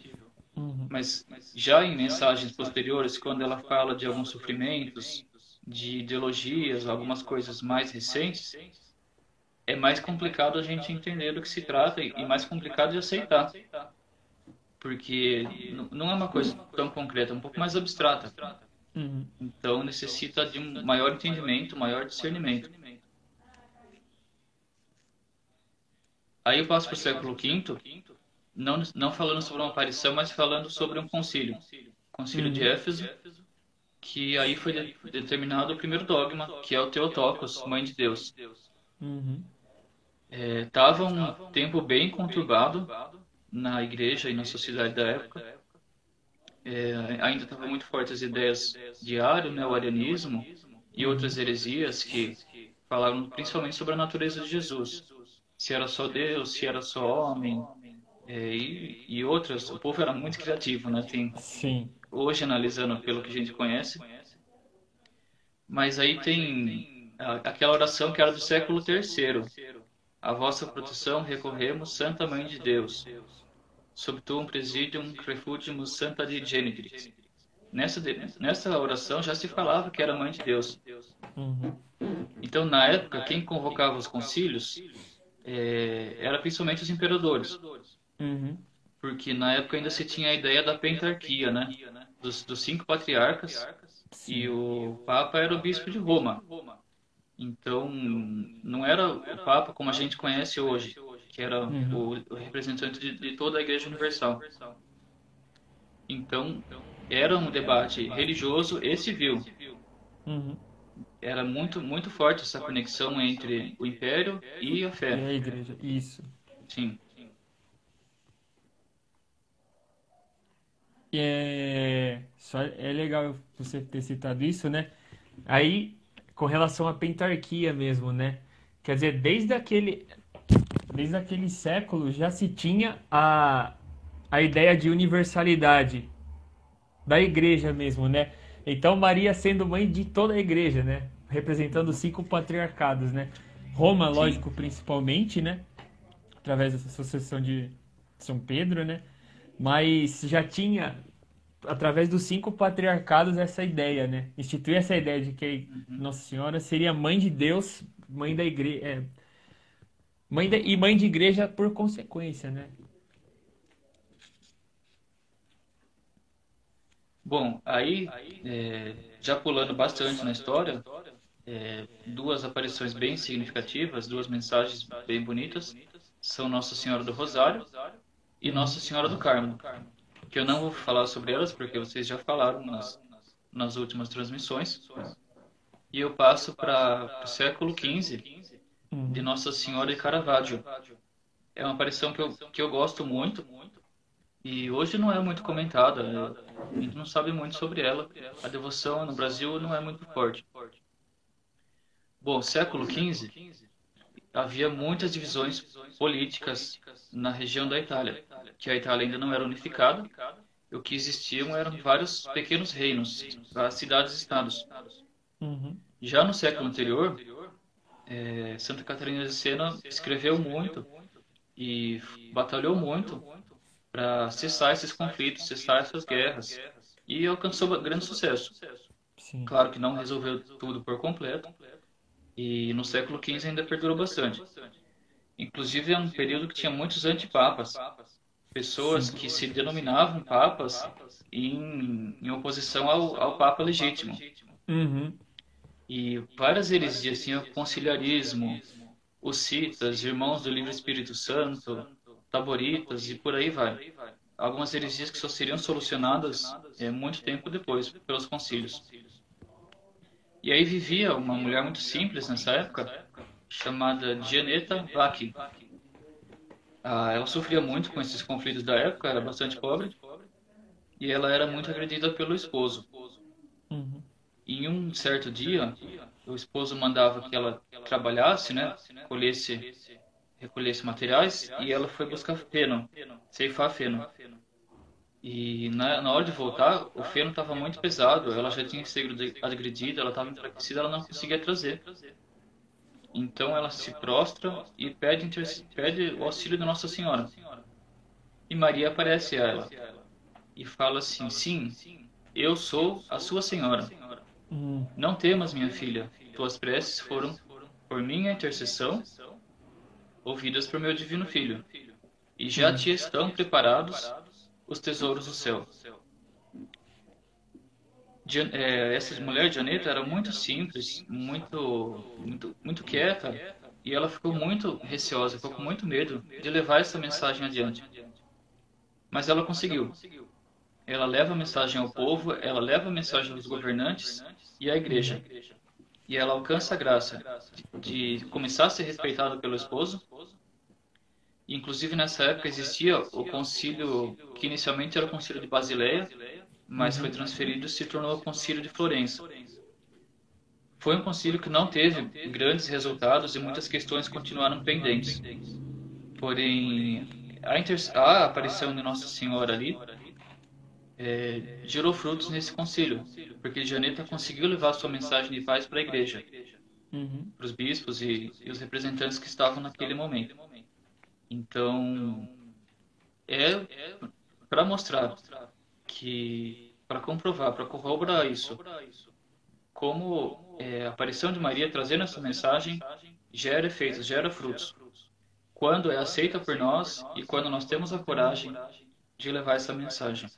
Uhum. Mas já em mensagens posteriores, quando ela fala de alguns sofrimentos, de ideologias, algumas coisas mais recentes, é mais complicado a gente entender do que se trata e mais complicado de aceitar, porque não é uma coisa tão concreta, é um pouco mais abstrata. Uhum. Então necessita de um maior entendimento, maior discernimento. Aí eu passo para o século V, não falando sobre uma aparição, mas falando sobre um concílio. Concílio de Uhum. Éfeso, que aí foi determinado o primeiro dogma, que é o Theotokos, Mãe de Deus. Uhum. Estava um tempo bem conturbado na igreja e na sociedade da época. Ainda estavam muito fortes as ideias de Ário, né, o arianismo, e Uhum. outras heresias que falavam principalmente sobre a natureza de Jesus. Se era só Deus, se era só homem, e outras. O povo era muito criativo, né? Sim. Hoje, analisando pelo que a gente conhece, mas aí tem aquela oração que era do século III. A vossa proteção recorremos, Santa Mãe de Deus. Sub tuum presidium refugimus Santa Dei Genitrix. Nessa oração já se falava que era Mãe de Deus. Uhum. Então, na época, quem convocava os concílios era principalmente os imperadores, Uhum. porque na época ainda se tinha a ideia da pentarquia, né? Dos cinco patriarcas, e Sim. o Papa era o bispo de Roma. Então, não era o Papa como a gente conhece hoje, que era Uhum. o representante de toda a Igreja Universal. Então, era um debate religioso e civil. Uhum. Era muito, muito forte essa conexão entre o império e a E fé. a igreja, isso. Sim, E é legal você ter citado isso, né? Aí, com relação à pentarquia mesmo, né? Quer dizer, desde aquele século já se tinha a ideia de universalidade da igreja mesmo, né? Então, Maria sendo mãe de toda a igreja, né? Representando os cinco patriarcados, né? Roma, sim. lógico, principalmente, né? Através dessa sucessão de São Pedro, né? Mas já tinha, através dos cinco patriarcados, essa ideia, né? Instituir essa ideia de que Uhum. Nossa Senhora seria mãe de Deus, mãe da igreja, e mãe de igreja por consequência, né? Bom, aí, já pulando bastante na história, duas aparições bem significativas, duas mensagens bem bonitas, são Nossa Senhora do Rosário e Uhum. Nossa Senhora do Carmo, que eu não vou falar sobre elas porque vocês já falaram nas últimas transmissões. E eu passo para o século XV, de Uhum. Nossa Senhora de Caravaggio. É uma aparição que eu gosto muito e hoje não é muito comentada. A gente não sabe muito sobre ela. A devoção no Brasil não é muito forte. Bom, século XV havia muitas divisões políticas na região da Itália, que a Itália ainda não era unificada. O que existiam eram vários pequenos reinos, as cidades-estados. Uhum. Já no século anterior, Santa Catarina de Sena escreveu muito e batalhou muito para cessar esses conflitos, cessar essas guerras, e alcançou grande sucesso. Sim. Claro que não resolveu tudo por completo, e no século XV ainda perdurou bastante. Inclusive é um período que tinha muitos antipapas, pessoas Sim. que se denominavam papas em oposição ao Papa legítimo. Uhum. E várias heresias, assim, o conciliarismo, os citas, irmãos do livro Espírito Santo, taboritas e por aí vai. Algumas heresias que só seriam solucionadas muito tempo depois pelos concílios. E aí vivia uma mulher muito simples nessa época, chamada Gianetta Vacchi. Ela sofria muito com esses conflitos da época, era bastante pobre, e ela era muito agredida pelo esposo. Uhum. E em um certo dia, o esposo mandava que ela trabalhasse, né, colhesse, recolhesse materiais, e ela foi buscar feno, ceifar feno. E na hora de voltar, o feno estava muito pesado, ela já tinha sido agredida, ela estava enfraquecida, ela não conseguia trazer. Então ela se prostra e pede o auxílio da Nossa Senhora. E Maria aparece a ela e fala assim: Sim, eu sou a sua Senhora. Hum, Não temas, minha filha. Tuas preces foram, por minha intercessão, ouvidas por meu divino Filho. E já sim. te estão preparados os tesouros do céu. Essa mulher, Janeta, era muito simples, muito quieta, e ela ficou muito receosa, ficou com muito medo de levar essa mensagem adiante. Mas ela conseguiu. Ela leva a mensagem ao povo, ela leva a mensagem aos governantes e à igreja. E ela alcança a graça de começar a ser respeitada pelo esposo. Inclusive, nessa época existia o concílio, que inicialmente era o concílio de Basileia, mas foi Uhum. transferido e se tornou o concílio de Florença. Foi um concílio que não teve grandes resultados e muitas questões continuaram pendentes. Porém, a aparição de Nossa Senhora ali gerou frutos nesse concílio, porque Janeta conseguiu levar sua mensagem de paz para a igreja, Uhum. para os bispos e os representantes que estavam naquele momento. Então, é para mostrar para comprovar, para corroborar isso, como a aparição de Maria trazendo essa mensagem gera efeitos, gera frutos, quando é aceita por nós e quando nós temos a coragem de levar essa mensagem.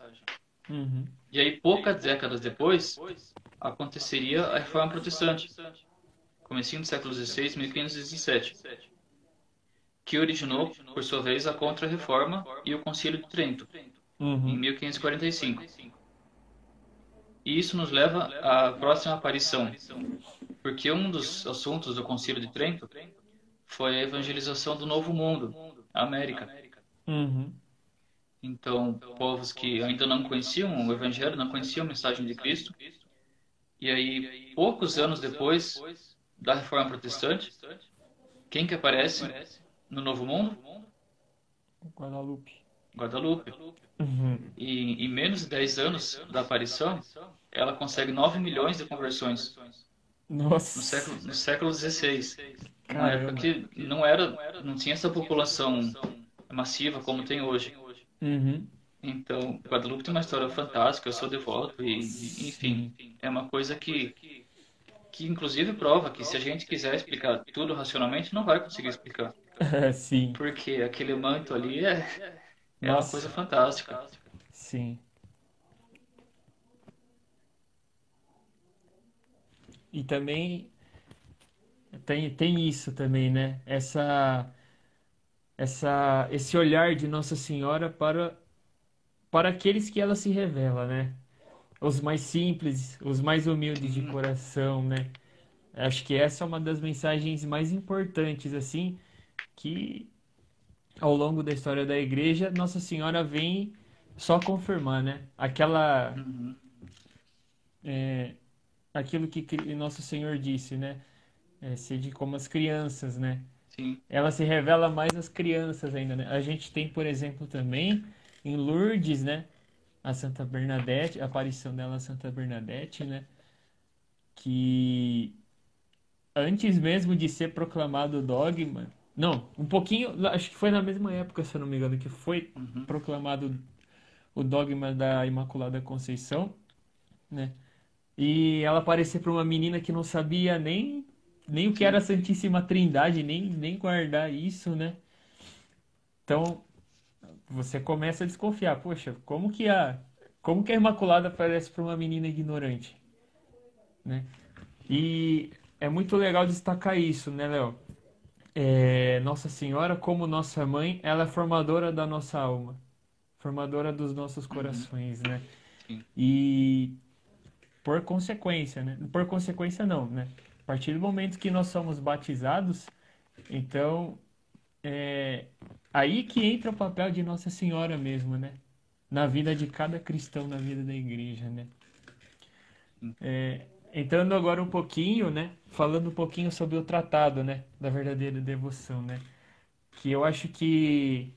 Uhum. E aí, poucas décadas depois, aconteceria a Reforma Protestante, comecinho do século XVI, 1517, que originou, por sua vez, a Contra-Reforma e o Concílio de Trento, em Uhum. 1545. E isso nos leva à próxima aparição, porque um dos assuntos do Concílio de Trento foi a evangelização do Novo Mundo, a América. Uhum. Então, povos que ainda não conheciam o Evangelho, não conheciam a mensagem de Cristo, e aí, poucos anos depois da Reforma Protestante, quem que aparece no Novo Mundo? Guadalupe. Guadalupe. Uhum. E em menos de 10 anos da aparição, ela consegue 9 milhões de conversões Nossa, no século XVI, uma época caramba. que não tinha essa população massiva como tem hoje. Uhum. Então, Guadalupe tem uma história fantástica, eu sou devoto enfim, Sim. é uma coisa que inclusive prova que se a gente quiser explicar tudo racionalmente, não vai conseguir explicar, Sim. porque aquele manto ali é uma coisa Nossa, fantástica. sim. E também tem isso também, né? Esse olhar de Nossa Senhora para aqueles que ela se revela, né? Os mais simples, os mais humildes de Sim, coração, né? Acho que essa é uma das mensagens mais importantes, assim, que ao longo da história da igreja, Nossa Senhora vem só confirmar, né? uhum, Aquilo que Nosso Senhor disse, né? Sede como as crianças, né? sim, Ela se revela mais às crianças ainda, né? A gente tem, por exemplo, também em Lourdes, né? A Santa Bernadette, a aparição dela, a Santa Bernadette, né? Que antes mesmo de ser proclamado o dogma, não, um pouquinho, acho que foi na mesma época, se eu não me engano, que foi uhum, proclamado o dogma da Imaculada Conceição, né? E ela aparecer para uma menina que não sabia nem o que era a sim, Santíssima Trindade, nem guardar isso, né? Então, você começa a desconfiar, poxa, como que a Imaculada aparece para uma menina ignorante, né? E é muito legal destacar isso, né, Léo? Nossa Senhora, como nossa mãe, ela é formadora da nossa alma, formadora dos nossos uhum, corações, né? sim, E por consequência, né? Por consequência não, né? A partir do momento que nós somos batizados, então é aí que entra o papel de Nossa Senhora mesmo, né? Na vida de cada cristão, na vida da igreja, né? sim, Entrando agora um pouquinho, né? Falando um pouquinho sobre o tratado, né? Da verdadeira devoção, né? Que eu acho que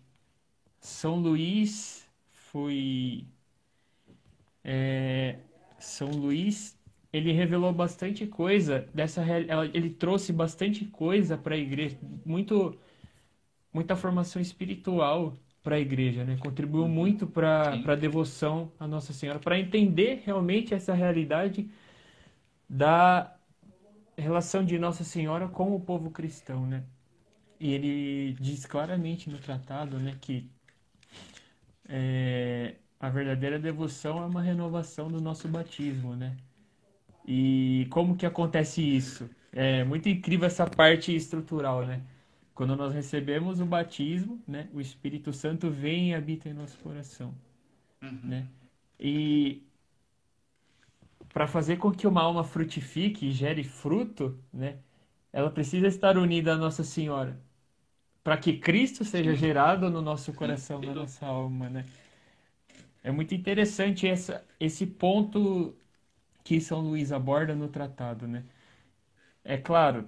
São Luís foi. São Luís. ele revelou bastante coisa ele trouxe bastante coisa para a igreja, muita formação espiritual para a igreja, né? Contribuiu Uhum. muito para Sim. a devoção à Nossa Senhora, para entender realmente essa realidade da relação de Nossa Senhora com o povo cristão, né? E ele diz claramente no tratado, né, que a verdadeira devoção é uma renovação do nosso batismo, né? E como que acontece isso? É muito incrível essa parte estrutural, né? Quando nós recebemos o batismo, né, o Espírito Santo vem e habita em nosso coração, Uhum. né? E para fazer com que uma alma frutifique e gere fruto, né, ela precisa estar unida à Nossa Senhora, para que Cristo seja Sim. gerado no nosso Sim. coração, Sem na dúvida. nossa alma, né? É muito interessante esse ponto que São Luís aborda no tratado, né? É claro,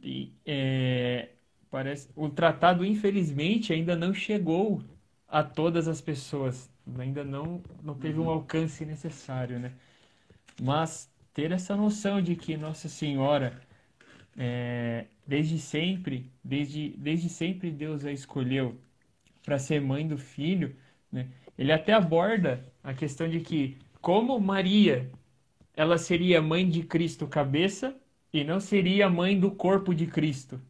e, parece, o tratado, infelizmente, ainda não chegou a todas as pessoas, ainda não teve um Uhum. alcance necessário, né? Mas ter essa noção de que Nossa Senhora, desde sempre Deus a escolheu para ser mãe do filho, né? Ele até aborda a questão de que, como Maria, ela seria mãe de Cristo cabeça e não seria mãe do corpo de Cristo.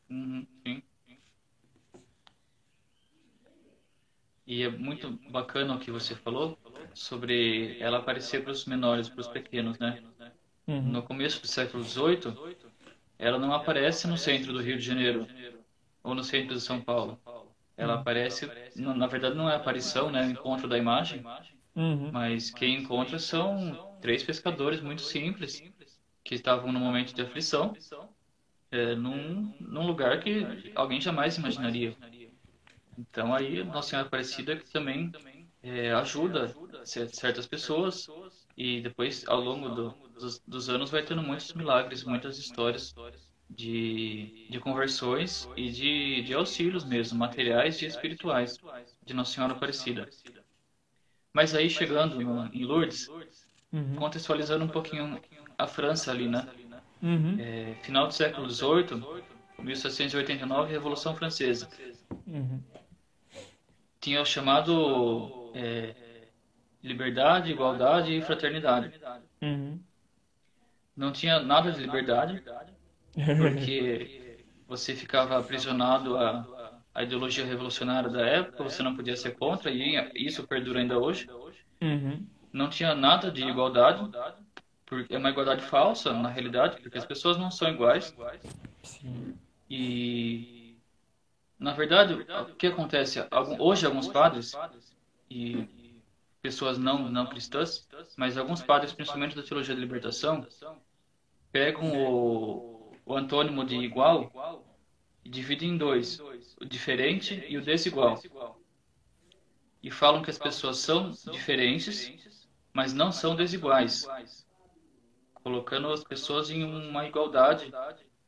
Uhum. Sim. E é muito bacana o que você falou sobre ela aparecer para os menores, para os pequenos, né? Uhum, No começo do século XVIII, ela não aparece no centro do Rio de Janeiro ou no centro de São Paulo. Ela uhum, aparece, na verdade não é aparição, né? É o encontro da imagem, uhum, mas quem encontra são três pescadores muito simples que estavam num momento de aflição, num lugar que alguém jamais imaginaria. Então aí Nossa Senhora Aparecida que também ajuda certas pessoas e depois ao longo dos anos vai tendo muitos milagres, muitas histórias de conversões e de auxílios mesmo, materiais e espirituais de Nossa Senhora Aparecida. Mas aí chegando em Lourdes, uhum, contextualizando um pouquinho a França ali, né? uhum, Final do século XVIII, 1789, Revolução Francesa. uhum, Tinha o chamado liberdade, igualdade e fraternidade. uhum. Não tinha nada de liberdade, porque você ficava aprisionado à ideologia revolucionária da época, você não podia ser contra, e isso perdura ainda hoje. Uhum, Não tinha nada de igualdade, porque é uma igualdade falsa, na realidade, porque as pessoas não são iguais. sim. E, na verdade, o que acontece? Hoje, alguns padres e pessoas não cristãs, mas alguns padres, principalmente da teologia da libertação, pegam o antônimo de igual e dividem em dois, o diferente e o desigual. E falam que as pessoas são diferentes, mas não são desiguais, colocando as pessoas em uma igualdade,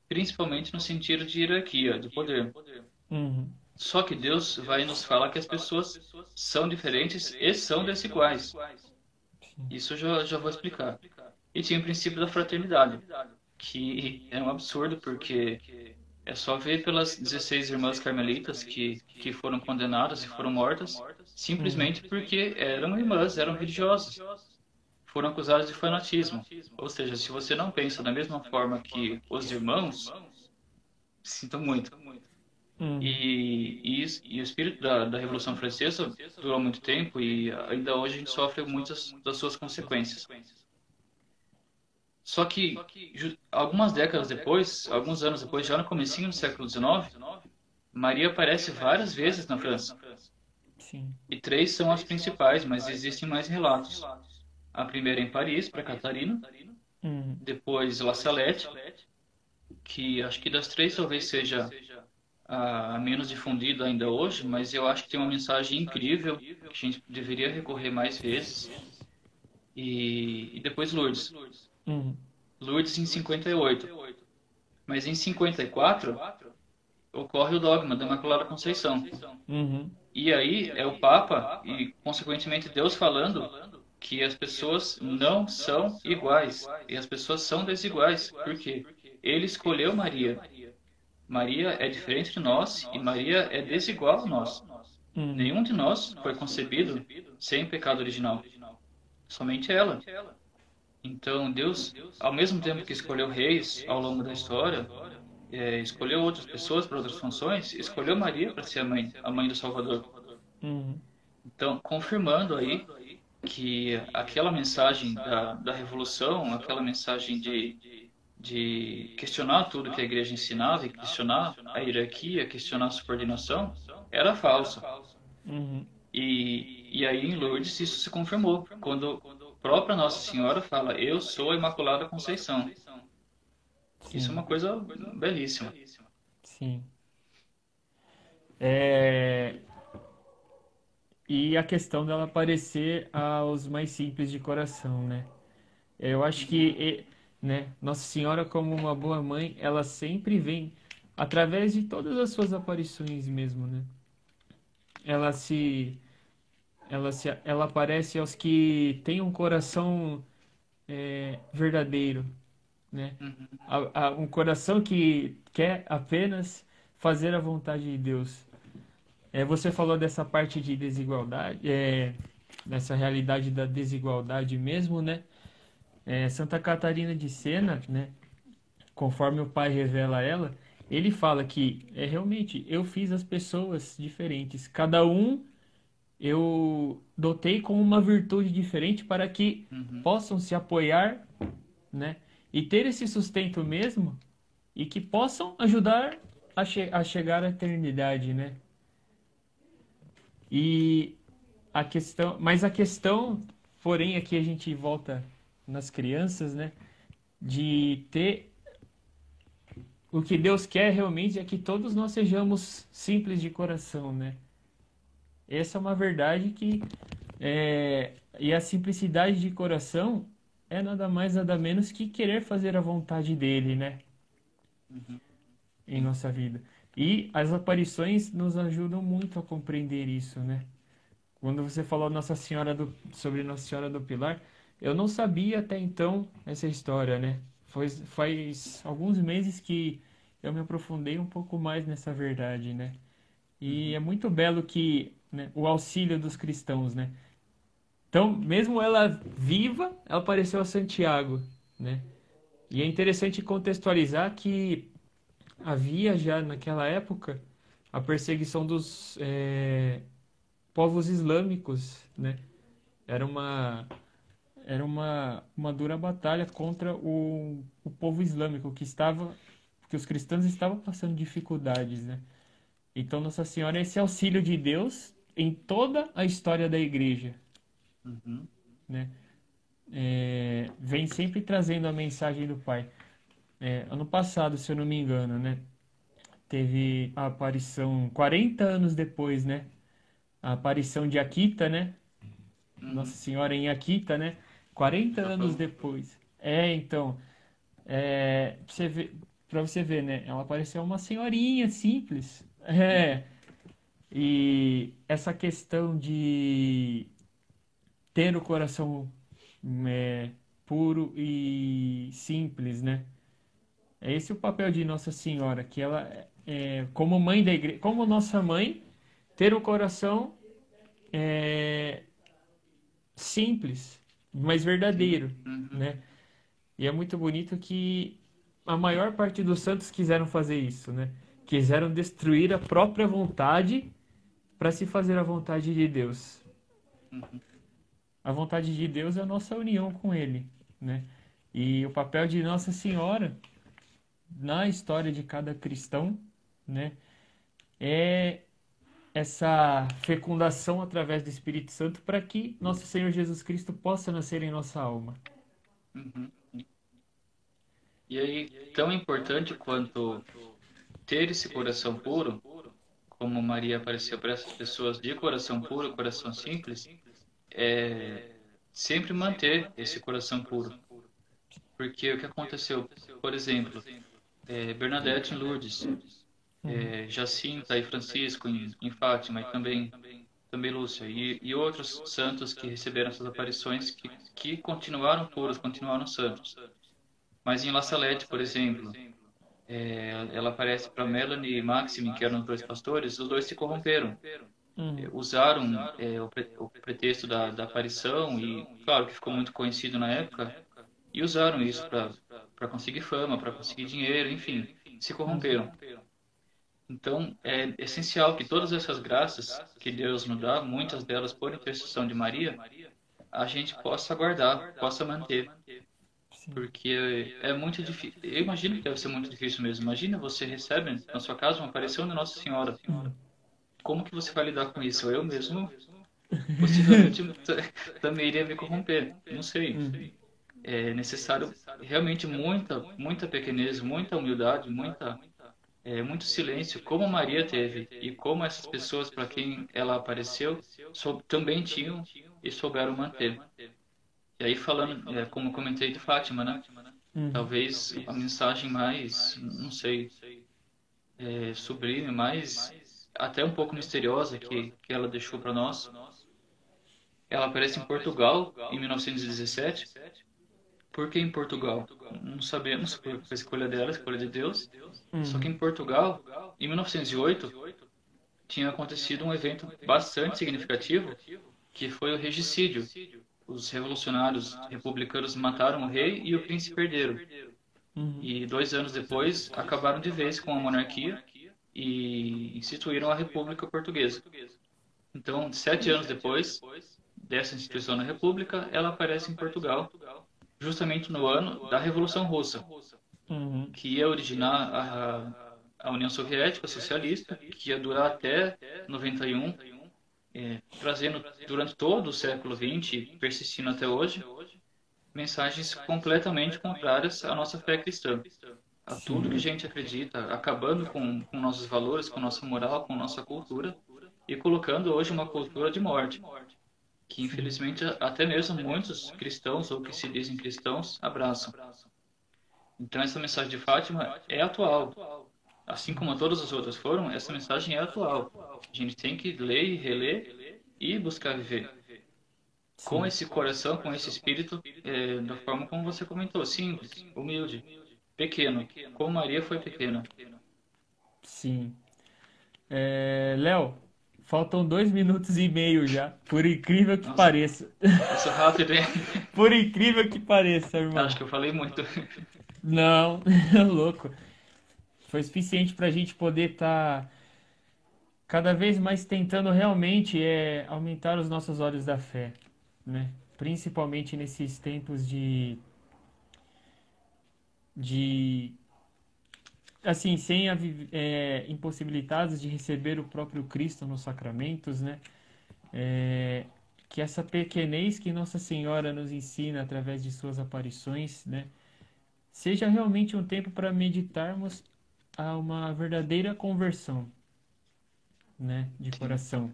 principalmente no sentido de hierarquia, de poder. Uhum, Só que Deus vai nos falar que as pessoas são diferentes e são desiguais. sim. Isso eu já vou explicar. E tinha o princípio da fraternidade, que é um absurdo porque é só ver pelas 16 irmãs carmelitas que foram condenadas e foram mortas, Uhum, simplesmente porque eram irmãs, eram religiosas. Foram acusadas de fanatismo. Ou seja, se você não pensa da mesma forma que os irmãos, sinto muito. uhum, E o espírito da Revolução Francesa durou muito tempo e ainda hoje a gente sofre muitas das suas consequências. Só que algumas décadas depois, alguns anos depois, já no comecinho do século XIX, Maria aparece várias vezes na França. sim. E três são as principais, mas existem mais relatos. A primeira em Paris, para Catarina, Uhum, depois La Salette, que acho que das três talvez seja a menos difundida ainda hoje, mas eu acho que tem uma mensagem incrível que a gente deveria recorrer mais vezes. E depois Lourdes. uhum, Lourdes em 58. Mas em 54 ocorre o dogma da Imaculada Conceição. uhum, E aí é o Papa e, consequentemente, Deus falando que as pessoas não são iguais e as pessoas são desiguais. Por quê? Ele escolheu Maria. Maria é diferente de nós e Maria é desigual a nós. Uhum. Nenhum de nós foi concebido sem pecado original, somente ela. Então, Deus, ao mesmo tempo que escolheu reis ao longo da história, escolheu outras pessoas para outras funções, escolheu Maria para ser a mãe do Salvador. Uhum. Então, confirmando aí que aquela mensagem da revolução, aquela mensagem de questionar tudo que a igreja ensinava e questionar a hierarquia, questionar a subordinação, era falsa. Uhum. E aí em Lourdes isso se confirmou, quando a própria Nossa Senhora fala, eu sou a Imaculada Conceição. Isso é Sim, uma coisa belíssima. sim. É, e a questão dela aparecer aos mais simples de coração, né? Eu acho que, né, Nossa Senhora, como uma boa mãe, ela sempre vem através de todas as suas aparições mesmo, né? Ela se, ela aparece aos que têm um coração verdadeiro, né? Uhum. Um coração que quer apenas fazer a vontade de Deus. Você falou dessa parte de desigualdade, dessa realidade da desigualdade mesmo, né? Santa Catarina de Sena, né? Conforme o pai revela a ela, ele fala que realmente eu fiz as pessoas diferentes, cada um eu dotei com uma virtude diferente para que Uhum. possam se apoiar, né? E ter esse sustento mesmo e que possam ajudar a chegar à eternidade, né? E mas a questão, porém, aqui a gente volta nas crianças, né? De ter o que Deus quer realmente é que todos nós sejamos simples de coração, né? Essa é uma verdade e a simplicidade de coração é nada mais nada menos que querer fazer a vontade dele, né? Uhum. Em Sim. nossa vida. E as aparições nos ajudam muito a compreender isso, né? Quando você falou sobre Nossa Senhora do Pilar, eu não sabia até então essa história, né? Faz alguns meses que eu me aprofundei um pouco mais nessa verdade, né? E Uhum. é muito belo que, né, o auxílio dos cristãos, né? Então, mesmo ela viva, ela apareceu a Santiago, né? E é interessante contextualizar que havia já naquela época a perseguição dos povos islâmicos, né? Era uma dura batalha contra o povo islâmico que os cristãos estavam passando dificuldades, né? Então Nossa Senhora é esse auxílio de Deus em toda a história da igreja, Uhum. né? Vem sempre trazendo a mensagem do Pai. Ano passado, se eu não me engano, né? Teve a aparição, 40 anos depois, né? A aparição de Akita, né? Nossa Uhum. Senhora em Akita, né? 40 anos Japão. depois. Então, pra você ver, né? Ela pareceu uma senhorinha simples. Uhum. E essa questão de ter o coração é, puro e simples, né? É esse o papel de Nossa Senhora, que ela como mãe da igreja, como nossa mãe, ter o coração é, simples, mas Sim. verdadeiro, Uhum. né? E é muito bonito que a maior parte dos santos quiseram fazer isso, né? Quiseram destruir a própria vontade para se fazer a vontade de Deus. Uhum. A vontade de Deus é a nossa união com Ele, né? E o papel de Nossa Senhora na história de cada cristão, né, é essa fecundação através do Espírito Santo para que nosso Senhor Jesus Cristo possa nascer em nossa alma. Uhum. E aí, tão importante quanto ter esse coração puro, como Maria apareceu para essas pessoas de coração puro, coração simples, é sempre manter esse coração puro. Porque o que aconteceu, por exemplo, Bernadette em Lourdes, Uhum. Jacinta e Francisco em Fátima, e também também Lúcia, e outros santos que receberam essas aparições que continuaram puros, continuaram santos. Mas em La Salette, por exemplo, ela aparece para Melanie e Maxime, que eram os dois pastores, os dois se corromperam. Uhum. Usaram o pretexto da aparição, e claro que ficou muito conhecido na época, e usaram isso para conseguir fama, para conseguir dinheiro, enfim, se Uhum. corromperam. Então, é essencial que todas essas graças que Deus nos dá, muitas delas por intercessão de Maria, a gente possa guardar, possa manter, Sim. porque é muito difícil. Eu imagino que deve ser muito difícil mesmo. Imagina você recebe na sua casa uma aparição de Nossa Senhora. Uhum. Como que você vai lidar com isso? Eu mesmo possivelmente também iria me corromper. Não sei. Uhum. É necessário realmente muita pequenez, muita humildade, muito silêncio, como Maria teve e como essas pessoas para quem ela apareceu também tinham e souberam manter. E aí falando, como eu comentei de Fátima, né? Uhum. Talvez a mensagem mais, não sei, sublime, mais até um pouco misteriosa que ela deixou para nós. Ela aparece em Portugal em 1917. Por que em Portugal? Não sabemos, foi a escolha dela, a escolha de Deus. Só que Uhum. em Portugal, em 1908, tinha acontecido um evento bastante significativo, que foi o regicídio. Os revolucionários republicanos mataram o rei e o príncipe herdeiro. Uhum. E 2 anos depois, acabaram de vez com a monarquia e instituíram a República Portuguesa. Então, 7 anos depois dessa instituição da República, ela aparece em Portugal, justamente no ano da Revolução Russa, Uhum. que ia originar a União Soviética Socialista, que ia durar até 91, trazendo durante todo o século XX, persistindo até hoje, mensagens completamente contrárias à nossa fé cristã, a tudo que a Sim. gente acredita, acabando com nossos valores, com nossa moral, com nossa cultura, e colocando hoje uma cultura de morte, que Sim. infelizmente até mesmo muitos cristãos ou que se dizem cristãos abraçam. Então essa mensagem de Fátima é atual. Assim Sim. como todas as outras foram, essa mensagem é atual. A gente tem que ler e reler e buscar viver com Sim. esse coração, com esse espírito, da forma como você comentou, simples, humilde, pequeno, como Maria foi pequena. Sim. Léo, faltam 2 minutos e meio já. Por incrível que Nossa, pareça. passou rápido, hein? Por incrível que pareça, irmão. Acho que eu falei muito. Não, louco. Foi suficiente para a gente poder estar cada vez mais tentando realmente aumentar os nossos olhos da fé, né? Principalmente nesses tempos de assim, sem impossibilitados de receber o próprio Cristo nos sacramentos, né? É, que essa pequenez que Nossa Senhora nos ensina através de suas aparições, né? Seja realmente um tempo para meditarmos a uma verdadeira conversão, né? De Sim, coração.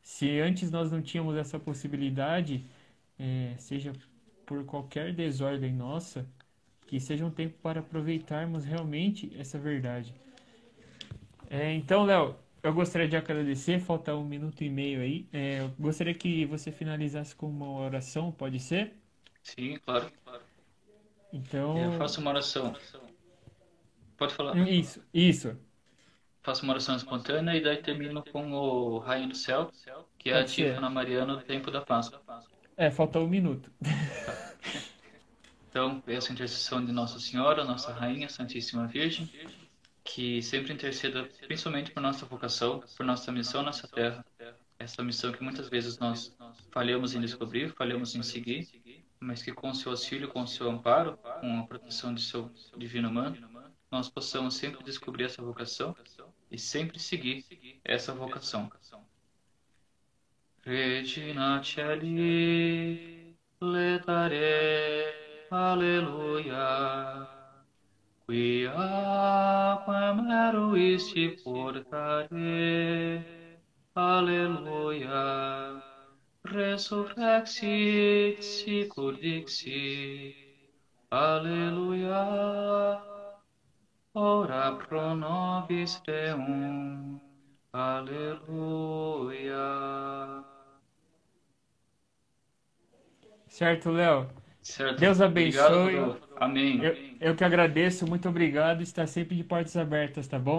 Se antes nós não tínhamos essa possibilidade, seja por qualquer desordem nossa, que seja um tempo para aproveitarmos realmente essa verdade. Então, Léo, eu gostaria de agradecer, falta 1 minuto e meio aí. Eu gostaria que você finalizasse com uma oração, pode ser? sim, claro. Eu Então, faço uma oração. Pode falar. isso, isso, Faço uma oração espontânea e daí termino com o Rainha do Céu, que é a pode ser. Antífona Mariana do tempo da Páscoa. Falta 1 minuto. Tá. Então, peço a intercessão de Nossa Senhora, Nossa Rainha, Santíssima Virgem, que sempre interceda principalmente por nossa vocação, por nossa missão nessa terra, essa missão que muitas vezes nós falhamos em descobrir, falhamos em seguir, mas que com o seu auxílio, com o seu amparo, com a proteção de seu divino mano, nós possamos sempre descobrir essa vocação e sempre seguir essa vocação. Regina Celi, letare, alleluia. Quia quam eruisti portare, alleluia. Resurrexit sicur dixi, alleluia. Ora pro nobis Deum, alleluia. Certo, Léo? Certo. Deus Obrigado, abençoe. Rodolfo. Amém. Eu que agradeço, muito obrigado. Está sempre de portas abertas, tá bom?